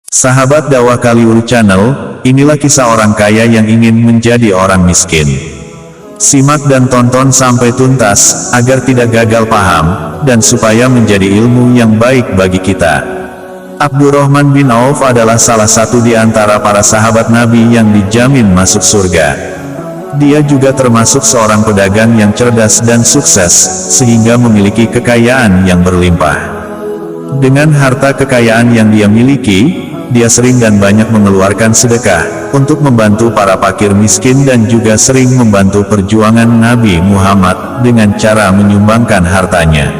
Sahabat dakwah Kaliwur Channel, inilah kisah orang kaya yang ingin menjadi orang miskin. Simak dan tonton sampai tuntas, agar tidak gagal paham, dan supaya menjadi ilmu yang baik bagi kita. Abdurrahman bin Auf adalah salah satu di antara para sahabat Nabi yang dijamin masuk surga. Dia juga termasuk seorang pedagang yang cerdas dan sukses, sehingga memiliki kekayaan yang berlimpah. Dengan harta kekayaan yang dia miliki, dia sering dan banyak mengeluarkan sedekah, untuk membantu para fakir miskin dan juga sering membantu perjuangan Nabi Muhammad, dengan cara menyumbangkan hartanya.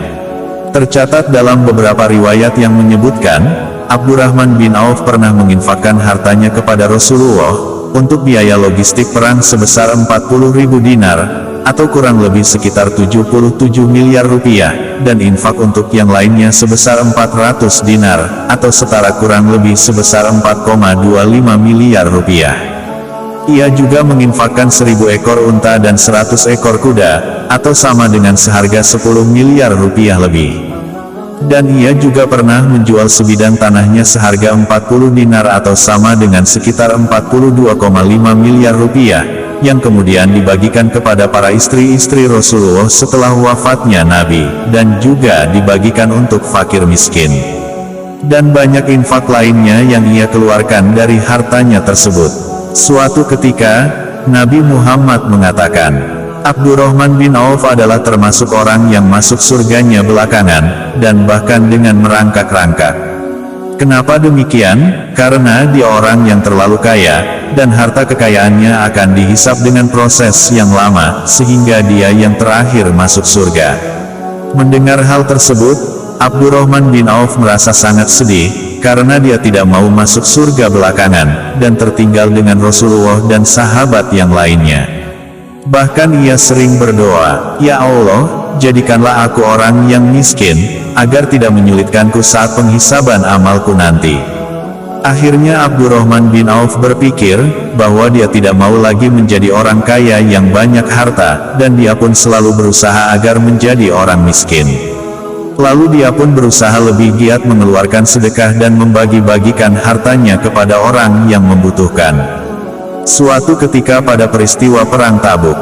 Tercatat dalam beberapa riwayat yang menyebutkan, Abdurrahman bin Auf pernah menginfakkan hartanya kepada Rasulullah, untuk biaya logistik perang sebesar 40.000 dinar, atau kurang lebih sekitar 77 miliar rupiah, dan infak untuk yang lainnya sebesar 400 dinar, atau setara kurang lebih sebesar 4,25 miliar rupiah. Ia juga menginfakkan 1000 ekor unta dan 100 ekor kuda, atau sama dengan seharga 10 miliar rupiah lebih. Dan ia juga pernah menjual sebidang tanahnya seharga 40 dinar atau sama dengan sekitar 42,5 miliar rupiah, yang kemudian dibagikan kepada para istri-istri Rasulullah setelah wafatnya Nabi, dan juga dibagikan untuk fakir miskin. Dan banyak infak lainnya yang ia keluarkan dari hartanya tersebut. Suatu ketika, Nabi Muhammad mengatakan, Abdurrahman bin Auf adalah termasuk orang yang masuk surganya belakangan, dan bahkan dengan merangkak-rangkak. Kenapa demikian? Karena dia orang yang terlalu kaya, dan harta kekayaannya akan dihisap dengan proses yang lama, sehingga dia yang terakhir masuk surga. Mendengar hal tersebut, Abdurrahman bin Auf merasa sangat sedih, karena dia tidak mau masuk surga belakangan, dan tertinggal dengan Rasulullah dan sahabat yang lainnya. Bahkan ia sering berdoa, "Ya Allah, jadikanlah aku orang yang miskin, agar tidak menyulitkanku saat penghisaban amalku nanti." Akhirnya Abdurrahman bin Auf berpikir, bahwa dia tidak mau lagi menjadi orang kaya yang banyak harta, dan dia pun selalu berusaha agar menjadi orang miskin. Lalu dia pun berusaha lebih giat mengeluarkan sedekah dan membagi-bagikan hartanya kepada orang yang membutuhkan. Suatu ketika pada peristiwa perang Tabuk,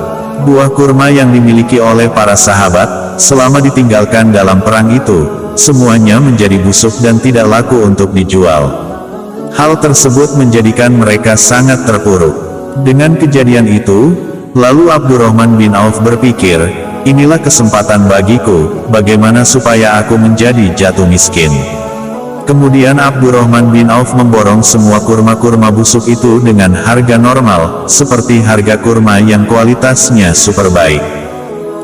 buah kurma yang dimiliki oleh para sahabat, selama ditinggalkan dalam perang itu, semuanya menjadi busuk dan tidak laku untuk dijual. Hal tersebut menjadikan mereka sangat terpuruk. Dengan kejadian itu, lalu Abdurrahman bin Auf berpikir, inilah kesempatan bagiku, bagaimana supaya aku menjadi jatuh miskin. Kemudian Abdurrahman bin Auf memborong semua kurma-kurma busuk itu dengan harga normal, seperti harga kurma yang kualitasnya super baik.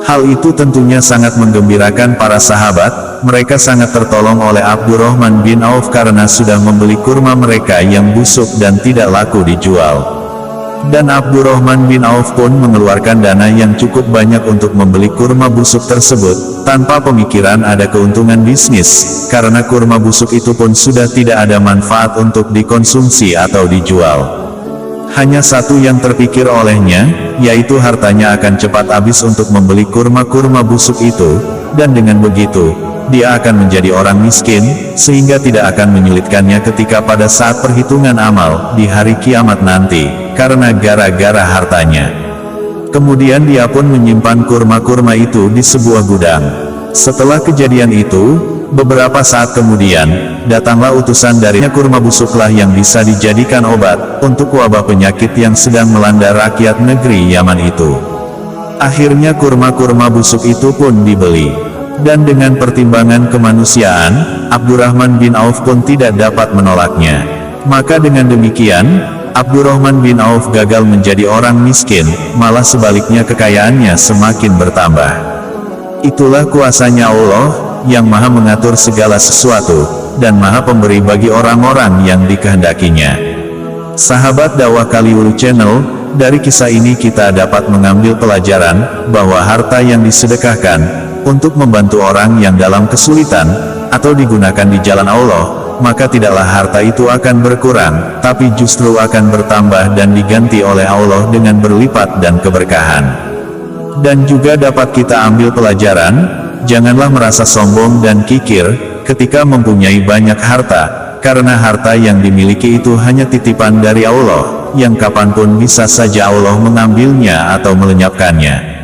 Hal itu tentunya sangat menggembirakan para sahabat, mereka sangat tertolong oleh Abdurrahman bin Auf karena sudah membeli kurma mereka yang busuk dan tidak laku dijual. Dan Abdurrahman bin Auf pun mengeluarkan dana yang cukup banyak untuk membeli kurma busuk tersebut, tanpa pemikiran ada keuntungan bisnis, karena kurma busuk itu pun sudah tidak ada manfaat untuk dikonsumsi atau dijual. Hanya satu yang terpikir olehnya, yaitu hartanya akan cepat habis untuk membeli kurma-kurma busuk itu, dan dengan begitu, dia akan menjadi orang miskin, sehingga tidak akan menyulitkannya ketika pada saat perhitungan amal, di hari kiamat nanti, karena gara-gara hartanya. Kemudian dia pun menyimpan kurma-kurma itu di sebuah gudang. Setelah kejadian itu, beberapa saat kemudian, datanglah utusan darinya kurma busuklah yang bisa dijadikan obat, untuk wabah penyakit yang sedang melanda rakyat negeri Yaman itu. Akhirnya kurma-kurma busuk itu pun dibeli. Dan dengan pertimbangan kemanusiaan, Abdurrahman bin Auf pun tidak dapat menolaknya. Maka dengan demikian, Abdurrahman bin Auf gagal menjadi orang miskin, malah sebaliknya kekayaannya semakin bertambah. Itulah kuasanya Allah, yang maha mengatur segala sesuatu, dan maha pemberi bagi orang-orang yang dikehendakinya. Sahabat dakwah Kaliwur Channel, dari kisah ini kita dapat mengambil pelajaran, bahwa harta yang disedekahkan, untuk membantu orang yang dalam kesulitan, atau digunakan di jalan Allah, maka tidaklah harta itu akan berkurang, tapi justru akan bertambah dan diganti oleh Allah dengan berlipat dan keberkahan. Dan juga dapat kita ambil pelajaran, janganlah merasa sombong dan kikir, ketika mempunyai banyak harta, karena harta yang dimiliki itu hanya titipan dari Allah, yang kapanpun bisa saja Allah mengambilnya atau melenyapkannya.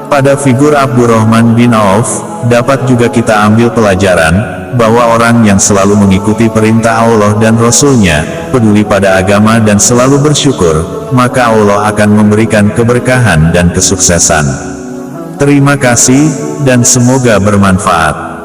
Pada figur Abdurrahman bin Auf, dapat juga kita ambil pelajaran, bahwa orang yang selalu mengikuti perintah Allah dan Rasul-Nya, peduli pada agama dan selalu bersyukur, maka Allah akan memberikan keberkahan dan kesuksesan. Terima kasih, dan semoga bermanfaat.